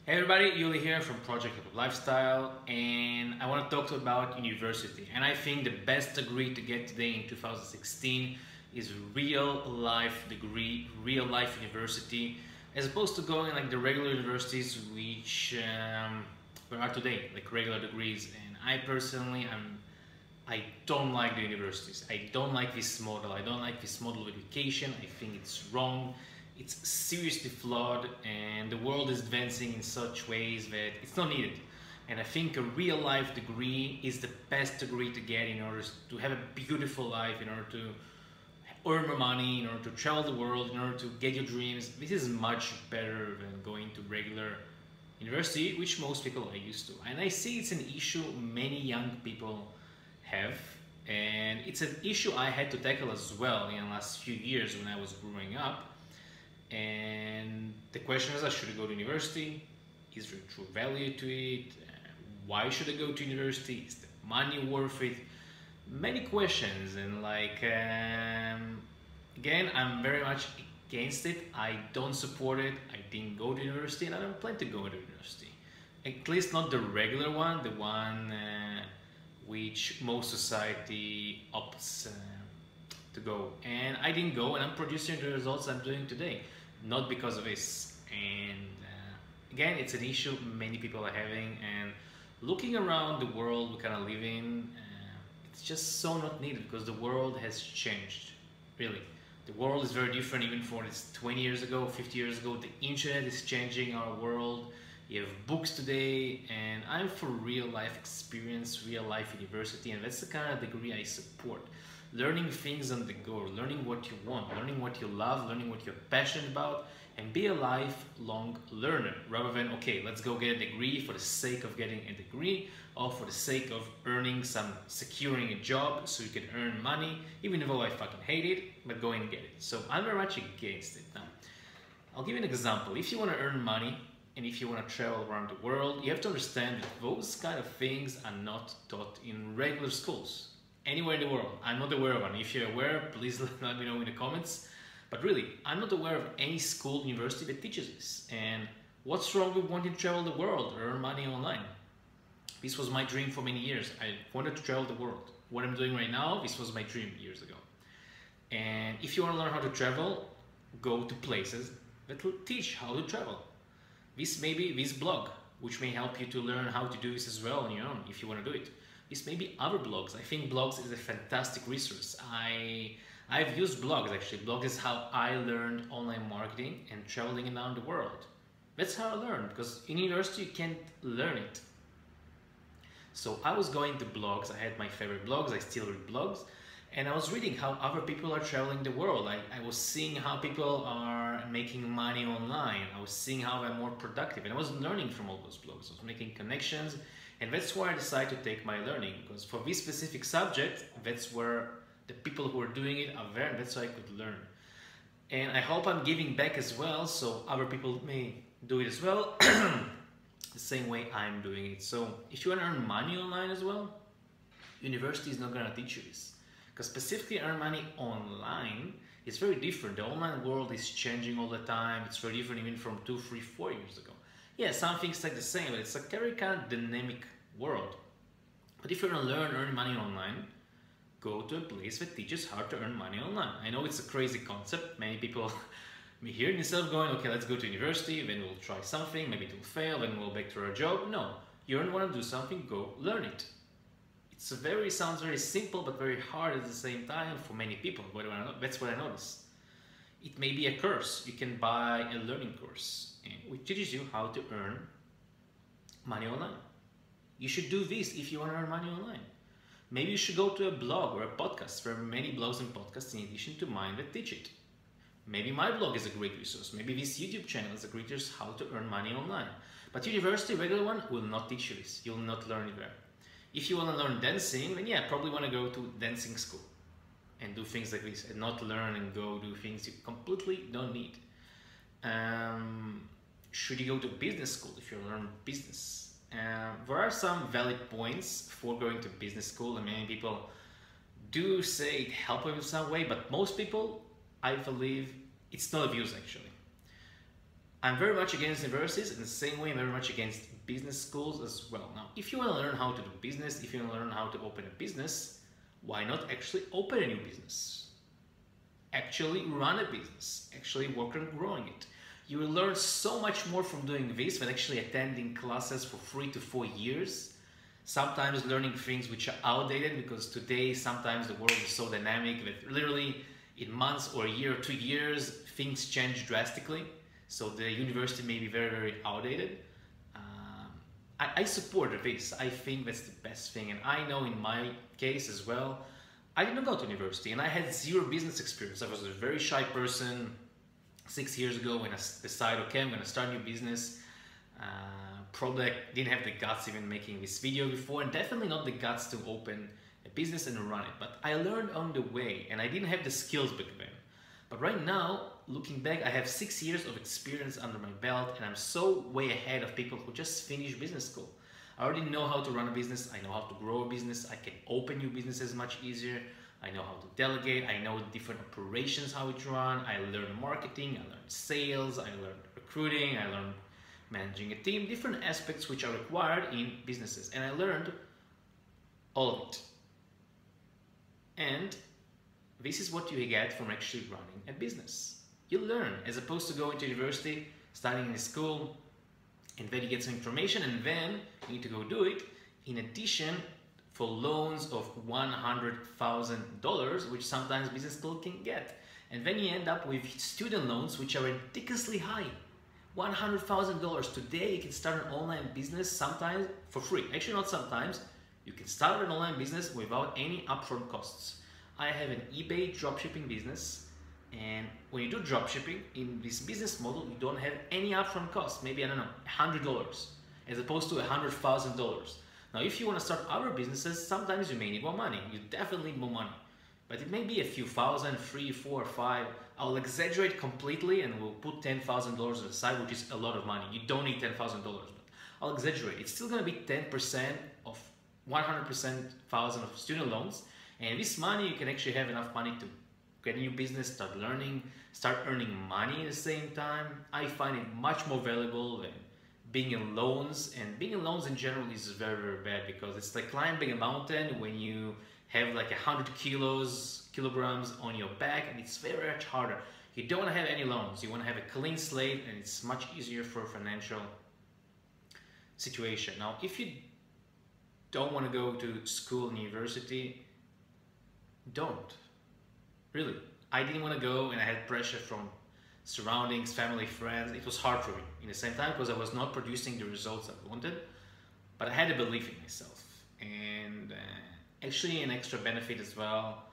Hey everybody, Yuli here from Project Hip Hop Lifestyle, and I want to talk about university. And I think the best degree to get today in 2016 is real life degree, real life university, as opposed to going like the regular universities which there are today, like regular degrees. And I don't like the universities. I don't like this model. I don't like this model of education. I think it's wrong. It's seriously flawed, and the world is advancing in such ways that it's not needed. And I think a real life degree is the best degree to get in order to have a beautiful life, in order to earn more money, in order to travel the world, in order to get your dreams. This is much better than going to regular university, which most people are used to. And I see it's an issue many young people have, and it's an issue I had to tackle as well in the last few years when I was growing up. And the question is, should I go to university? Is there true value to it? Why should I go to university? Is the money worth it? Many questions, and again, I'm very much against it. I don't support it. I didn't go to university, and I don't plan to go to university. At least not the regular one, the one which most society opts to go. And I didn't go, and I'm producing the results I'm doing today, not because of this. And again, it's an issue many people are having, and looking around the world we kind of live in, it's just so not needed because the world has changed, really. The world is very different even for this 20 years ago, 50 years ago. The internet is changing our world. You have books today, and I'm for real life experience, real life university, and that's the kind of degree I support. Learning things on the go, learning what you want, learning what you love, learning what you're passionate about, and be a lifelong learner rather than, okay, let's go get a degree for the sake of getting a degree or for the sake of securing a job so you can earn money, even though I fucking hate it, but go and get it. So I'm very much against it. Now, I'll give you an example. If you want to earn money and if you want to travel around the world, you have to understand that those kind of things are not taught in regular schools anywhere in the world. I'm not aware of one. If you're aware, please let me know in the comments. But really, I'm not aware of any school, university that teaches this. And what's wrong with wanting to travel the world or earn money online? This was my dream for many years. I wanted to travel the world. What I'm doing right now, this was my dream years ago. And if you want to learn how to travel, go to places that will teach how to travel. This may be this blog, which may help you to learn how to do this as well on your own, if you want to do it. This may be other blogs. I think blogs is a fantastic resource. I've used blogs actually. Blog is how I learned online marketing and traveling around the world. That's how I learned, because in university you can't learn it. So I was going to blogs. I had my favorite blogs. I still read blogs. And I was reading how other people are traveling the world. I was seeing how people are making money online. I was seeing how they're more productive. And I was learning from all those blogs. I was making connections. And that's why I decided to take my learning. Because for this specific subject, that's where the people who are doing it are there. And that's how I could learn. And I hope I'm giving back as well, so other people may do it as well. The same way I'm doing it. So if you want to earn money online as well, university is not going to teach you this. Because specifically earn money online is very different. The online world is changing all the time. It's very different even from 2, 3, 4 years ago. Yeah, some things stay the same, but it's a very kind of dynamic world. But if you want to earn money online, go to a place that teaches how to earn money online. I know it's a crazy concept. Many people may hear it instead of going, okay, let's go to university, then we'll try something, maybe it will fail, then we'll back to our job. No, you don't want to do something, go learn it. Sounds very simple, but very hard at the same time for many people. That's what I noticed. It may be a course. You can buy a learning course which teaches you how to earn money online. You should do this if you want to earn money online. Maybe you should go to a blog or a podcast. There are many blogs and podcasts in addition to mine that teach it. Maybe my blog is a great resource. Maybe this YouTube channel is a great resource how to earn money online. But university, regular one, will not teach you this. You'll not learn it there. If you want to learn dancing, then yeah, probably want to go to dancing school and do things like this and not learn and go do things you completely don't need. Should you go to business school if you learn business? There are some valid points for going to business school, and many people do say it helps in some way, but most people, I believe, it's not abuse actually. I'm very much against universities, in the same way I'm very much against business schools as well. Now, if you want to learn how to do business, if you want to learn how to open a business, why not actually open a new business? Actually run a business, actually work on growing it. You will learn so much more from doing this than actually attending classes for 3 to 4 years. Sometimes learning things which are outdated, because today sometimes the world is so dynamic that literally in months or a year or 2 years things change drastically. So the university may be very, very outdated. I support this. I think that's the best thing. And I know in my case as well, I didn't go to university and I had zero business experience. I was a very shy person 6 years ago when I decided, okay, I'm going to start a new business. Probably I didn't have the guts even making this video before, and definitely not the guts to open a business and run it. But I learned on the way and I didn't have the skills back then. But right now, looking back, I have 6 years of experience under my belt and I'm so way ahead of people who just finished business school. I already know how to run a business, I know how to grow a business, I can open new businesses much easier, I know how to delegate, I know different operations, how it run, I learned marketing, I learned sales, I learned recruiting, I learned managing a team, different aspects which are required in businesses, and I learned all of it. And this is what you get from actually running a business. You learn, as opposed to going to university, studying in a school, and then you get some information and then you need to go do it. In addition, for loans of $100,000, which sometimes business school can get. And then you end up with student loans, which are ridiculously high. $100,000. Today you can start an online business sometimes for free. Actually, not sometimes. You can start an online business without any upfront costs. I have an eBay dropshipping business, and when you do dropshipping in this business model, you don't have any upfront costs. Maybe, I don't know, $100 as opposed to $100,000. Now, if you want to start other businesses, sometimes you may need more money. You definitely need more money. But it may be a few thousand, 3, 4, 5. I'll exaggerate completely and we'll put $10,000 aside, which is a lot of money. You don't need $10,000, but I'll exaggerate. It's still going to be 10% of 100,000 of student loans. And this money, you can actually have enough money to get a new business, start learning, start earning money at the same time. I find it much more valuable than being in loans. And being in loans in general is very, very bad, because it's like climbing a mountain when you have like 100 kilograms on your back, and it's very much harder. You don't want to have any loans. You want to have a clean slate, and it's much easier for a financial situation. Now, if you don't want to go to school and university, don't. Really. I didn't want to go, and I had pressure from surroundings, family, friends. It was hard for me in the same time, because I was not producing the results I wanted, but I had a belief in myself. And actually an extra benefit as well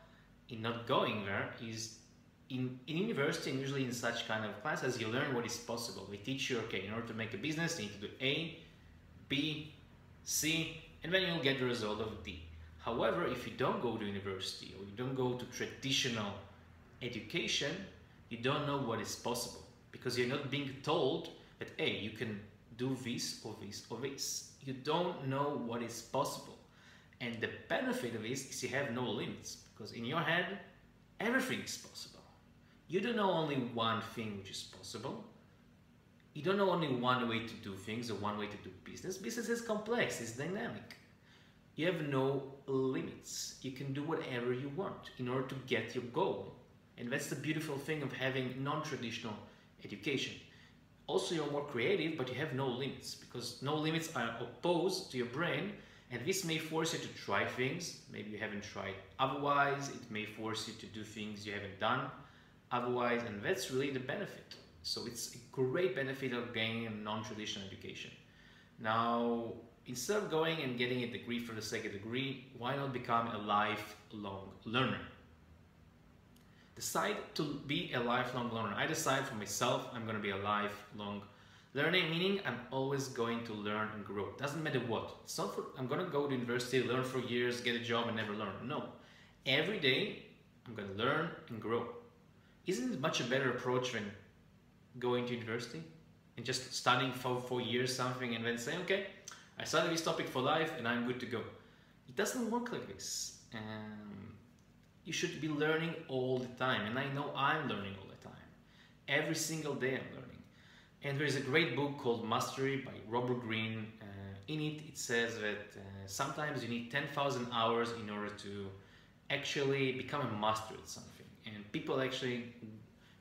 in not going there is in university, and usually in such kind of classes, you learn what is possible. They teach you, okay, in order to make a business, you need to do A, B, C, and then you'll get the result of D. However, if you don't go to university or you don't go to traditional education, you don't know what is possible, because you're not being told that, hey, you can do this or this or this. You don't know what is possible. And the benefit of this is you have no limits, because in your head, everything is possible. You don't know only one thing which is possible. You don't know only one way to do things or one way to do business. Business is complex, it's dynamic. You have no limits. You can do whatever you want in order to get your goal. And that's the beautiful thing of having non-traditional education. Also, you're more creative, but you have no limits, because no limits are opposed to your brain, and this may force you to try things maybe you haven't tried otherwise. It may force you to do things you haven't done otherwise, and that's really the benefit. So it's a great benefit of gaining a non-traditional education. Now, instead of going and getting a degree for the sake of a degree, why not become a lifelong learner? Decide to be a lifelong learner. I decide for myself, I'm going to be a lifelong learning, meaning I'm always going to learn and grow. It doesn't matter what. It's not for, I'm going to go to university, learn for years, get a job and never learn. No. Every day, I'm going to learn and grow. Isn't it much a better approach than going to university and just studying for 4 years something and then saying, okay, I studied this topic for life and I'm good to go? It doesn't work like this. You should be learning all the time, and I know I'm learning all the time. Every single day I'm learning. And there is a great book called Mastery by Robert Greene. In it, it says that sometimes you need 10,000 hours in order to actually become a master at something. And people actually,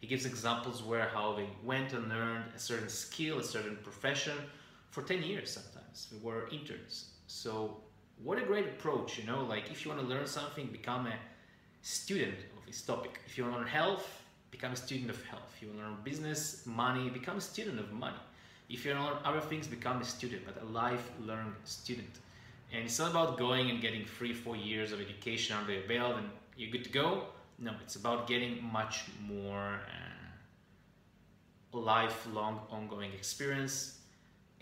he gives examples where how they went and learned a certain skill, a certain profession for 10 years sometimes. They were interns. So what a great approach, you know, like if you want to learn something, become a student of this topic. If you want to learn health, become a student of health. If you want to learn business, money, become a student of money. If you want to learn other things, become a student, but a lifelong student. And it's not about going and getting 3-4 years of education under your belt and you're good to go. No, it's about getting much more lifelong ongoing experience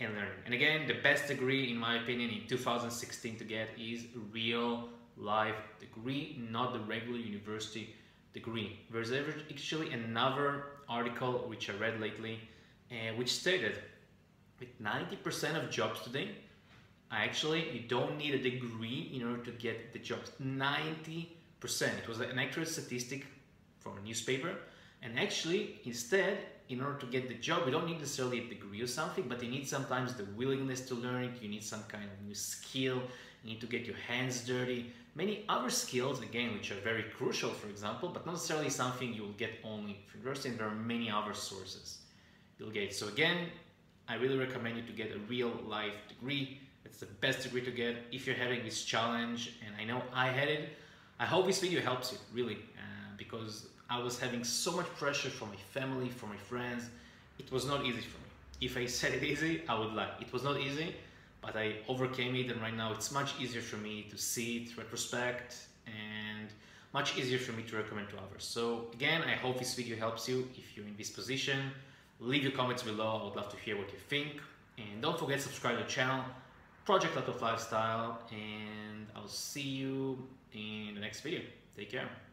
and learning. And again, the best degree, in my opinion, in 2016 to get is a real life degree, not the regular university degree. There's actually another article which I read lately, which stated that 90% of jobs today, actually, you don't need a degree in order to get the jobs. 90%. It was an accurate statistic from a newspaper. And actually, instead, in order to get the job, you don't need necessarily a degree or something, but you need sometimes the willingness to learn it. You need some kind of new skill. You need to get your hands dirty. Many other skills, again, which are very crucial, for example, but not necessarily something you will get only from university, and there are many other sources you'll get. So again, I really recommend you to get a real life degree. It's the best degree to get if you're having this challenge, and I know I had it. I hope this video helps you, really, because I was having so much pressure from my family, from my friends. It was not easy for me. If I said it easy, I would lie. It was not easy, but I overcame it, and right now it's much easier for me to see it, retrospect, and much easier for me to recommend to others. So again, I hope this video helps you. If you're in this position, leave your comments below. I would love to hear what you think. And don't forget to subscribe to the channel, Project Laptop Lifestyle, and I'll see you in the next video. Take care.